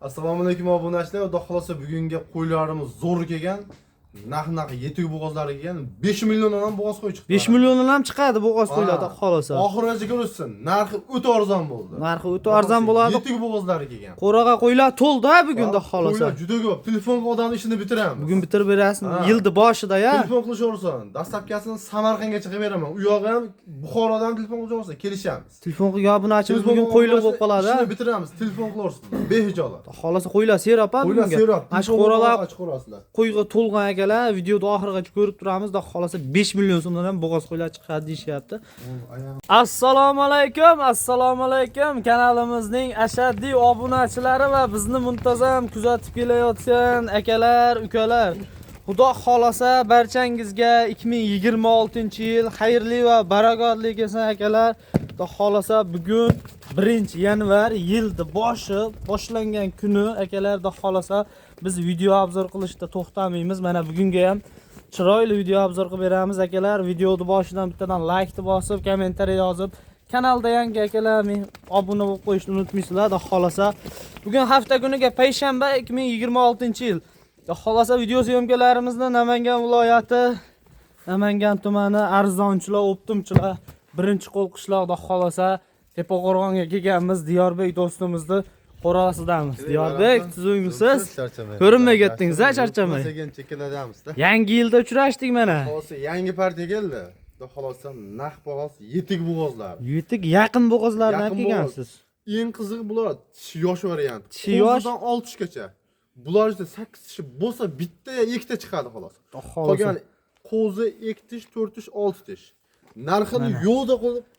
Assalomu alaykum obunachilar. Xudo xolasa bugungi qo'ylarimiz zo'r kelgan. Naq yetuk bo'g'ozlari kelgan. 5 milliondan ham bo'g'oz qo'y chiqdi. 5 milliondan ham chiqadi bo'g'oz qo'ylarda xolasa. Oxirigacha ko'rsin. Narxi o'ta arzon bo'ldi. Narxi o'ta arzon bo'ladi. Yetuk bo'g'ozlari kelgan. Qo'raga qo'ylar to'ldi bugunda xolasa. Qo'ylar juda ko'p. Telefonga odamning ishini bitiramiz. Bugun bitirib berasiz. Yildi boshida ya. Telefon qilishaversin. Dastlabkasini Samarqandga chiqib beraman. U yog'i ham Buxorodan telefon qilishaversin, kelishamiz. Telefon qilgan obunachimiz bugun qo'yliq bo'lib qoladi. Ishini bitiramiz. Telefon qilaversin. Behijolat. Xolasa qo'ylar serap Qo'ylar serap. Mana shu qo'ralar chiqarasizlar. qo'yga to'lgan akalar videoda oxirigacha ko'rib turamiz. Da xolasa 5 million so'mdan ham bo'g'oz qo'ylar chiqadi deyishyapti. Assalomu alaykum. Kanalimizning ashaddiy obunachilari va bizni muntazam kuzatib kelayotgan akalar, ukalar. Xudo xolasa barchangizga 2026-yil xayrli va barakotli kelsin akalar. Xudo xolasa bugun 1-yanvar yildi boshlangan kuni akalar, xudo xolasa biz video obzor qilishda to'xtamaymiz. Mana bugunga ham chiroyli video obzor qilib beramiz akalar. Videoni boshidan bittadan like bosib, kommentariy yozib, kanalda yangi akalar obuna bo'lib qo'yishni unutmaysizlar. Xudo xolasa bugun hafta kuniga payshanba 2026-yil. Xolasa video syomkalarimizni Namangan viloyati, Namangan tumani arzonchilar, optimchilar, birinchi qo'l qishloqda xolasa Tepaqo'rg'onga kelganmiz. Diyorbek do'stimizni qo'rasidamiz. Diyorbek, tuzingmisiz? Ko'rinmay ketdingiz, charchamay. Yangi yilda uchrashdik mana. Xolasa yangi partiya keldi. Xudo xolasa naq bo'g'oz, yetuk bo'g'ozlar. Yetuk yaqin bo'g'ozlardan kelgansiz. Eng qizig'i bular yosh variant. Yosh 6 gacha. Bular 8 tish bo'lsa bitta ya ikkita chiqadi xolos. Qolgan qo'zi 2 tish, 4 tish, 6 tish. Narxini yo'lda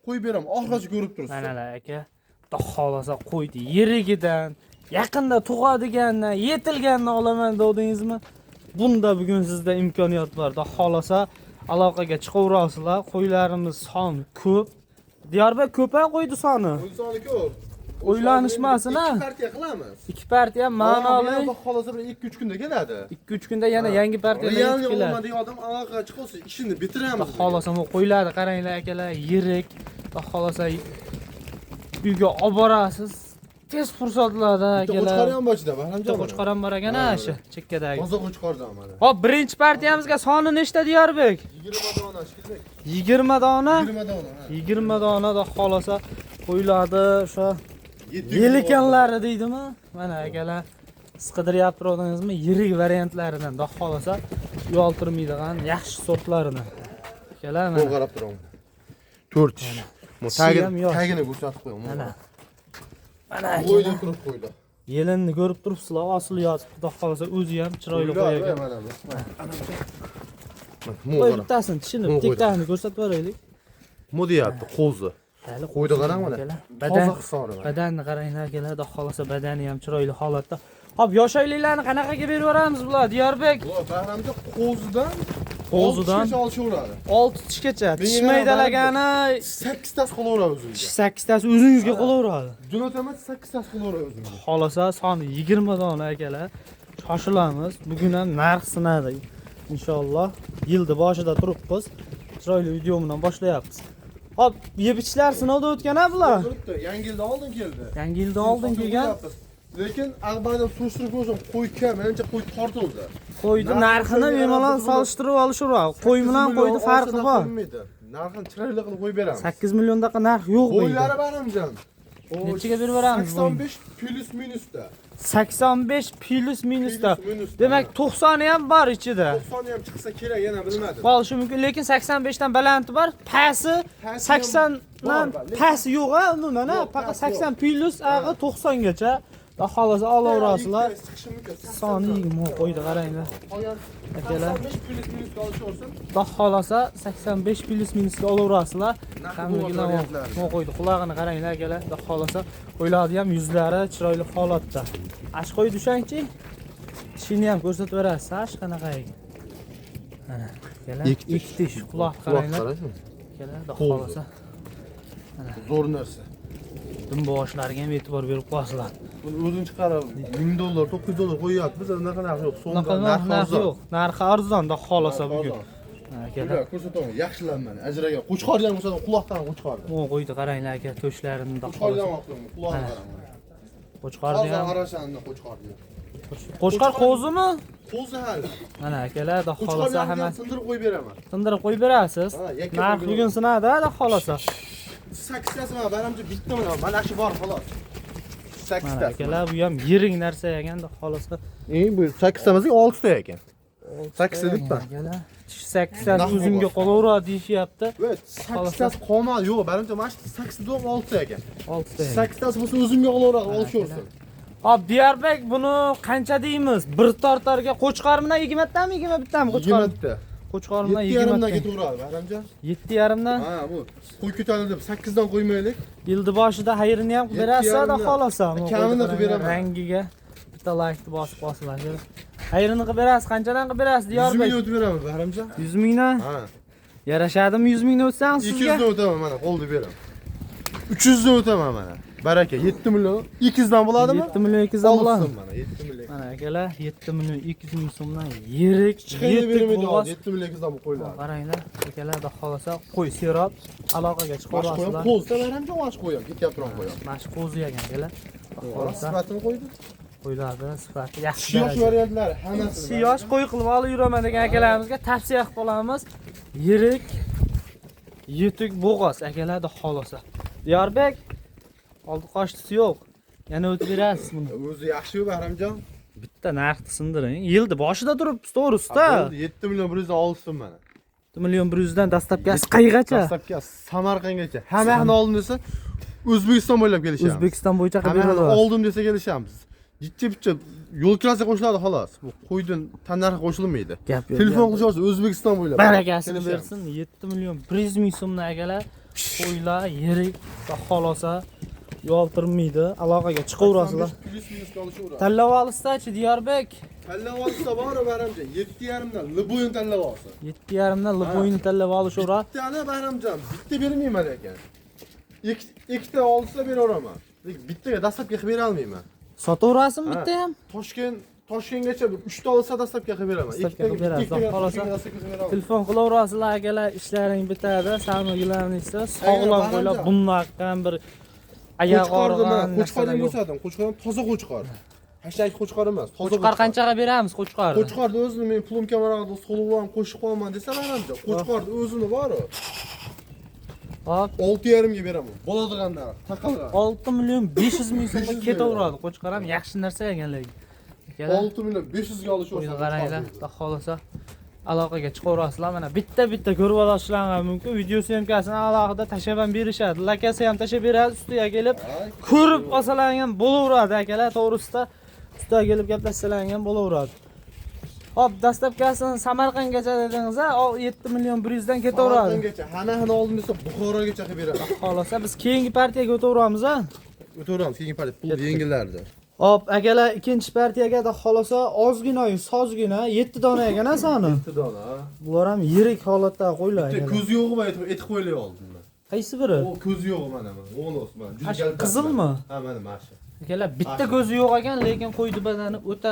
qo'yib beraman. Oxirigacha ko'rib tursiz. Mana aka, xudo xolasa qo'ydi yirigidan, yaqinda tug'adigandan, yetilgandan olaman dedingizmi? Bunda bugun sizda imkoniyat bor. Xudo xolasa aloqaga chiqaverasizlar. Qo'ylarimiz soni ko'p. Diyorbek ko'p qo'ydi soni. Qo'y soni ko'p. O'ylanishmasin ha. 2 partiya qilamiz. 2 partiya ma'noli. Xudo xolasa 2-3 kunda keladi. 2-3 kunda yana yangi partiyalar keladi. keladi. Olmadik odam aloqaga chiqsa, ishini bitiramiz. Xudo xolasa bu qo'ylarni qaranglar akalar, yirik. Xudo xolasa uyga olib borasiz. Tez fursatlarda akalar. Qo'chqor ham bochida, Bahramjon. Qo'chqor ham bor ekan shu chekkadagi. Toza qo'chqordan mana. Hop, birinchi partiyamizga soni nechta Diyorbek? 20 dona shikizlik. 20 dona. 20 dona. 20 dona da xolasa qo'ylardi o'sha yelikanlari deydimi? Mana akalar siqidiryapti turadingizmi? Yirik variantlaridan da xolasa uyaltirmaydigan yaxshi sortlarini. Akalar mana. Bu qarab turaman. 4 tish. Tagini ko'rsatib qo'yaman. Mana. Qo'yda turib qo'ydi. Yelinni ko'rib turibsizlar, asli yozib, xudo xolasa o'zi ham chiroyli qo'ygan. Mana bu. Qo'y bittasini tishini, bittaini ko'rsatib beraylik. Mo deyapti, qo'zi. Hali qo'yda qarang mana. Toza hisori. Badanni qaranglar akalar, xudo xolasa badani ham chiroyli holatda. Hop, yosh oyliklarni qanaqaga berib yuboramiz bular, Diyorbek? Bu Bahramjon qo'zidan 6 tishgacha. Tish maydalagani 8 tasi qolaveradi o'zingizga. 8 tasi o'zingizga qolaveradi. Jo'nataman 8 tasi qolaveradi o'zingizga. Xolasa soni 20 dona akalar. Shoshilamiz. Bugun ham narx sinadi. Inshaalloh yildi boshida turibmiz. Chiroyli video bilan boshlayapmiz. Hop, yebichlar sinovda o'tgan-a bular? Yangi yilda oldin keldi. Yangi yilda oldin kelgan. Lekin ag'baydan surishtirib ko'rsam, qo'y kam, menimcha qo'y tortildi. Qo'ydi narxini bemalol solishtirib olishuradi. Qo'y bilan qo'ydi farqi bor. Narxini chiroyli qilib qo'yib beramiz. 8 milliondaqa narx yo'q bu. Qo'ylari Bahramjon. Nechaga berib beramiz? 85 plus minusda. 85 plus minusda. Demak 90 ham bor ichida. 90 ham chiqsa kerak, yana bilmadim. Bo'lishi mumkin, lekin 85 dan balanti bor. Pasi 80 dan pasi yo'q umuman, faqat 80 plus 90 gacha. Da xolasa olaverasizlar. Soni 20 qo'ydi qaranglar. Akalar 85 plus minusga olishaversin. Da xolasa 85 plus minusga olaverasizlar. Hamma qo'ydi. Qulog'ini qaranglar akalar. Da xolasa qo'ylarni ham yuzlari chiroyli holatda. Ash qo'ydi o'shangchi. Tishini ham ko'rsatib berasiz, ash qanaqa ekan. Mana akalar 2 tish quloq qaranglar. Akalar da xolasa. Zo'r narsa. Dim boshlariga ham e'tibor berib qo'yasizlar. Buni o'zing chiqarib $1000, $900 qo'yyapti. Biz unaqa narx yo'q. So'mda narx yo'q. Narxi arzonda xolasa bugun. Akalar ko'rsataman, yaxshilanman. Ajragan. Qo'chqorni ham ko'rsataman, quloqdan qo'chqorni. O qo'ydi qaranglar aka, to'shlarini da Qo'chqordan qo'ydim, quloqni qarang. Qo'chqarni Hozir ham. arashanda qo'chqarni. Qo'chqar qo'zimi? Qo'zi hali. Mana akalar, da xolasa Qo'chqarni hammasi sindirib qo'yib beraman. tindirib qo'yib berasiz. Ha, yakka Narx qo'yib bugun sinadi, da xolasa. 8 tasi mana baramcha bitta mana shu bor xolos. 8 Mana tasi. akalar, bu ham yirik narsa ekan, da xolasa. Bu 8 tamizning 6 ta ekan. 8 ta bitta. Akalar, 8 tasi o'zimga qolaveradi deyishyapti. Evet, 8 tasi qolmadi. Yo'q, baramcha mana shu 8 ta 6 ta ekan. 6 ta. 8 tasi bo'lsa o'zimga qolaveradi, olishaversin. Hop, Diyarbek buni qancha deymiz? Bir tortarga qo'chqar bilan 20 tami, 21 tami qo'chqar? 20 ta. Qo'chqar bilan 7 yarimdan 20 ta. ketaveradi, baramcha. 7,5 dan. Ha, bu qo'y ko'taradi deb 8 dan qo'ymaylik. Yildi boshida xayrini ham qilib berasiz, da xolasa. Kamini qilib beraman. Rangiga bitta laykni bosib qo'yasizlar. Xayrini qilib berasiz, qanchadan qilib berasiz 100 Diyarbek? ming o'tib beraman, baramcha. 100 mingdan. Ha. Yarashadimi 100 mingni o'tsam 200 sizga? dan o'taman mana, qo'lda beraman. 300 dan o'taman mana. Baraka 7 million 200 dan bo'ladimi? 7 million 200 dan bo'ladi. Mana 7 million. Mana akalar 7 million 200 ming so'mdan yirik Chiqayli bermaydi, bo'lgan. 7 million 200 dan qo'yiladi. Qaranglar, akalar da xolasa qo'y serab aloqaga chiqarasizlar. Qo'zda baramcha osh qo'yam, ketyaptiram qo'yam. Mana shu qo'zi ekan akalar. Xolasa Sifatini qo'ydi. qo'ylardi, sifati yaxshi. Siyosh variantlari hammasi. Siyosh qo'y qilib olib yuraman degan akalarimizga tavsiya qilib qolamiz. Yirik yutuk bo'g'oz akalar da xolasa. Diyarbek oldi qoshtisi yo'q. Yana o'tib berasiz buni. O'zi yaxshi-ku Bahramjon. Bitta narxni sindiring. Yildi boshida turibsiz, to'g'risi-da. 7 million 100 dan olsin mana. 7 million 100 dan dastlabkasi qaygacha? Dastlabki Samarqandgacha. Hammani oldim desa O'zbekiston bo'ylab kelishamiz. O'zbekiston bo'yicha qilib Hammani beradi. oldim desa kelishamiz. Jichcha-bichcha yo'l kirasiga qo'shiladi xolos. Bu qo'ydan tannarxi qo'shilmaydi. Gap yo'q. Telefon qilishsa O'zbekiston bo'ylab. Barakasini bersin. 7 million 100 ming so'mdan akalar. Qo'ylar yirik va xolosa yoltirmaydi. Aloqaga chiqaverasizlar. Plus minus qolishaveradi. Tanlab olsa-chi Diyarbek? Tanlab olsa bor Bahramjon, 7,5 dan Liboyni tanlab olsin. 7,5 dan Liboyni tanlab olishaveradi. Bittani Bahramjon, bitta bermayman ekan. Ikkita olsa beraveraman. Bittaga dastlabki qilib bera olmayman. Sotaverasizmi bitta ham? Toshkentgacha 3 ta olsa dastlabki qilib beraman. Dastlabki qilib berasiz, xohlasa. Telefon qilaverasizlar akalar, ishlaring bitadi. Samogilarni esa sog'lom qo'ylar bundan bir oyoq og'rigan qo'chqordan ko'rsadim. Qo'chqor toza qo'chqor. Hashtag qo'chqor emas, toza Qo'chqar qanchaga beramiz qo'chqarni? Qo'chqorni o'zini men pulim kamarada soluqdan qo'shib qo'yaman desa baramcha. Qo'chqorni o'zini bor-ku. Hop, 6,5 ga beraman. Bo'ladigan narx, taqalgan. 6 million 500 ming so'mga ketaveradi. Qo'chqar ham yaxshi narsa ekan lekin. 6 million 500 ga olishib Qo'yni qaranglar, xohlasa aloqaga chiqaverasizlar. Mana bitta ko'rib olishlaringiz mumkin. Video syomkasini alohida tashab ham berishadi. Lakasi ham tashab beradi, ustiga kelib ko'rib olsalaring ham bo'laveradi akalar, to'g'risida. Ustiga kelib gaplashsalaring ham bo'laveradi. Hop, dastlabkasini Samarqandgacha dedingiz-a, 7 million 100 dan ketaveradi. Samarqandgacha, Hana oldim desa Buxorogacha qilib beradi. Xohlasa biz keyingi partiyaga o'taveramiz-a. O'taveramiz, keyingi partiya pul yengillardi. Hop, akalar ikkinchi partiyaga da xohlasa ozgina, sozgina 7 dona ekan soni. 7 dona. Bular ham yirik holatda qo'ylar ekan. Ko'zi yo'g'imi aytib qo'yilay oldim. Qaysi biri? O ko'zi yo'q mana bu. O'g'los mana. Juda Ash kalta. qizilmi? Ha, mana masha. Akalar bitta ko'zi yo'q ekan, lekin qo'ydi badani o'ta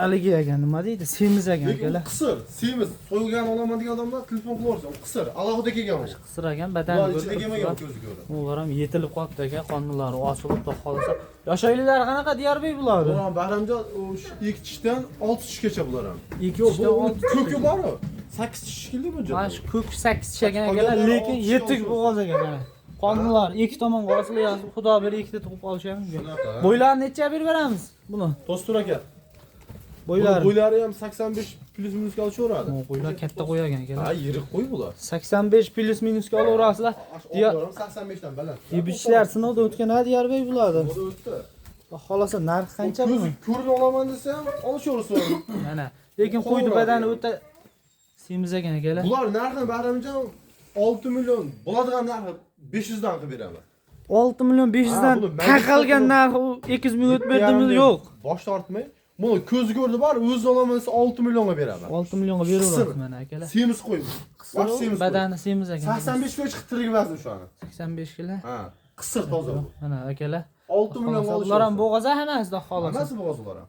haligi ekan, nima deydi? Semiz ekan akalar. Qisir, semiz. So'ygan olaman degan odamlar telefon qilaversa, qisir. Alohida kelgan o'sha. Qisir ekan, badani Ular ichida kelmagan ko'zi ko'ra. Ular ham yetilib qolibdi ekan, qonunlari ochilib qolsa. Yoshaylilar qanaqa Diyarbek bular? Ular Bahramjon o'sha 2 tishdan 6 tishgacha bular ham. 2 Yo'q, tishdan bu 6 ko'ki bor-ku. 8 tish shekilli bu mana shu ko'k 8 tish ekan akalar, lekin yetuk bo'g'oz ekan. Qonunlar ikki tomon qo'silyapti. Xudo bir ikkita tug'ib olishi ham mumkin. Bo'ylarni necha berib beramiz buni? Dostur aka. Bo'ylari. Bo'ylari ham 85 plus minusga olishaveradi. Qo'ylar katta qo'y ekan akalar. Ha, yirik qo'y bular. 85 plus minusga olaverasizlar. 85 dan baland. Yebishlar sinovda o'tgan ha Diyarbek bulardi. O'tdi. Xohlasa narx qancha buni? Ko'rni olaman desa ham olishaversin. Mana, lekin qo'ydi badani o'ta semiz ekan akalar. Bular narxini Bahramjon 6 million bo'ladigan narxi 500 dan qilib beraman. 6 million 500 dan taqalgan narxi 200 ming o'tib berdimi yo'q. Bosh tortmay. Buni ko'z ko'rdi bor, o'zi olaman desa 6 millionga beraman. 6 millionga beraveramiz mana akalar. Semiz qo'y. Bosh semiz. Badani semiz ekan. 85 ga chiqib tirgibazdim shu ani. 85 kilo. Ha, qisir toza bu. Mana akalar. 6 million Ular ham bo'g'aza hammasida xolos. Hammasi bo'g'oz ular ham.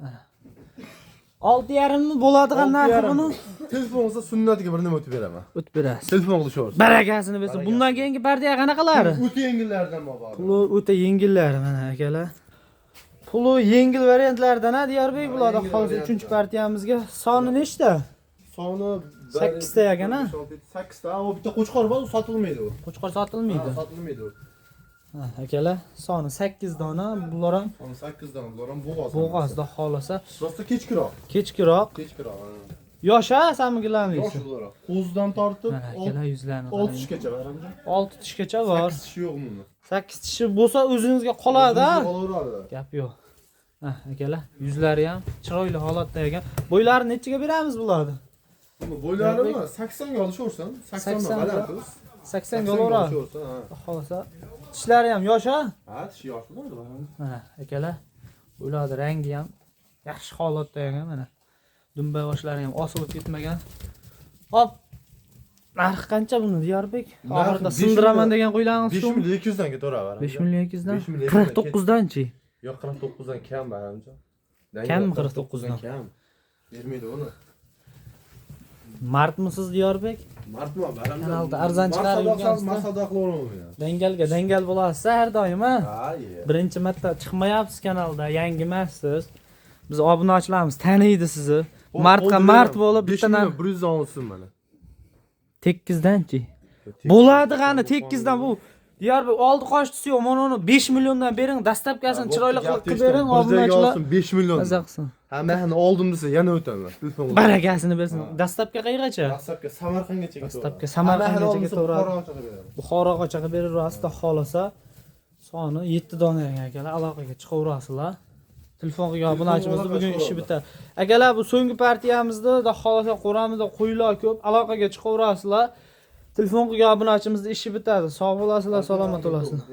6,5 mi bo'ladigan narxi buni? Telefoningizda sunnatiga bir nima o'tib beraman. O'tib berasiz. Telefon qilishyorsiz. Barakasini bersin. Bundan keyingi partiya qanaqalari? O'ta yengillardan bor. Puli o'ta yengillar mana akalar. Puli yengil variantlardan a Diyorbek bo'ladi. Hozir 3-partiyamizga soni nechta? Soni 8 ta ekan a? 8 ta. O bitta qo'chqor bor, u sotilmaydi u. Qo'chqor sotilmaydi. Sotilmaydi u. Ha, akalar, soni 8 dona, bular ham Soni 8 dan, bular ham bo'g'oz. bo'g'ozda xohlasa, Rosta kechkiroq. kechkiroq. Kechkiroq. Yosh-a, samigilarning. Yosh bular. Qo'zidan tortib Mana akalar yuzlarini 6 qarang. tishgacha baramja. 6 tishgacha bor. 8 tishi yo'q bunda. 8 tishi bo'lsa o'zingizga qoladi-a? Qolaveradi. Gap yo'q. Ha, akalar, yuzlari ham chiroyli holatda ekan. Bo'ylarini nechaga beramiz bularni? Buni bo'ylarini 80 ga olishaversan, 80 dan balandmiz. 80 ga olaveradi. Xohlasa, tishlari ham yosh-a? Ha, tishi yosh bo'ladi baramja. Mana akalar, ularni rangi ham yaxshi holatda ekan mana. Dumba boshlari ham osilib ketmagan. Hop. Narxi qancha buni Diyorbek? Oxirida sindiraman degan qo'ylaringiz shu. 5200 dan ketaveradi. 5200 dan. 5200 49 danchi? Yo'q, 49 dan kam baramja. Kammi 49 dan? Kam. Bermaydi uni. Martmisiz Diyorbek? Martman baramja. Kanalda arzon chiqarib yurgansiz. Masada qilavermayman. Dangalga dangal bo'lasiz har doim a? Ha, ye. Birinchi marta chiqmayapsiz kanalda, yangi emassiz. Biz obunachilarimiz taniydi sizni. Martga mart bo'lib bitta 100 dan olsin mana. 8 danchi? Bo'ladi qani 8 dan bu. Diyorbek oldi qochdi yo'q, mana uni 5 milliondan bering, dastlabkasini chiroyli qilib bering, obunachilar. 5 million. Maza qilsin. Hammani oldim desa yana o'taman. Barakasini bersin. Dastlabki qayergacha? Dastlabki Samarqandgacha Dastlabki Samarqandgacha ketaveradi. Buxorogacha beraverasiz, xohlasa. Soni 7 dona akalar, aloqaga chiqaverasizlar. Telefon qilgan obunachimizni bugun ishi bitar. Akalar, bu so'nggi partiyamizda xohlasa qo'ramizda qo'ylar ko'p, aloqaga chiqaverasizlar. Telefon qilgan obunachimizni ishi bitadi. Sog' bo'lasizlar, salomat bo'lasizlar.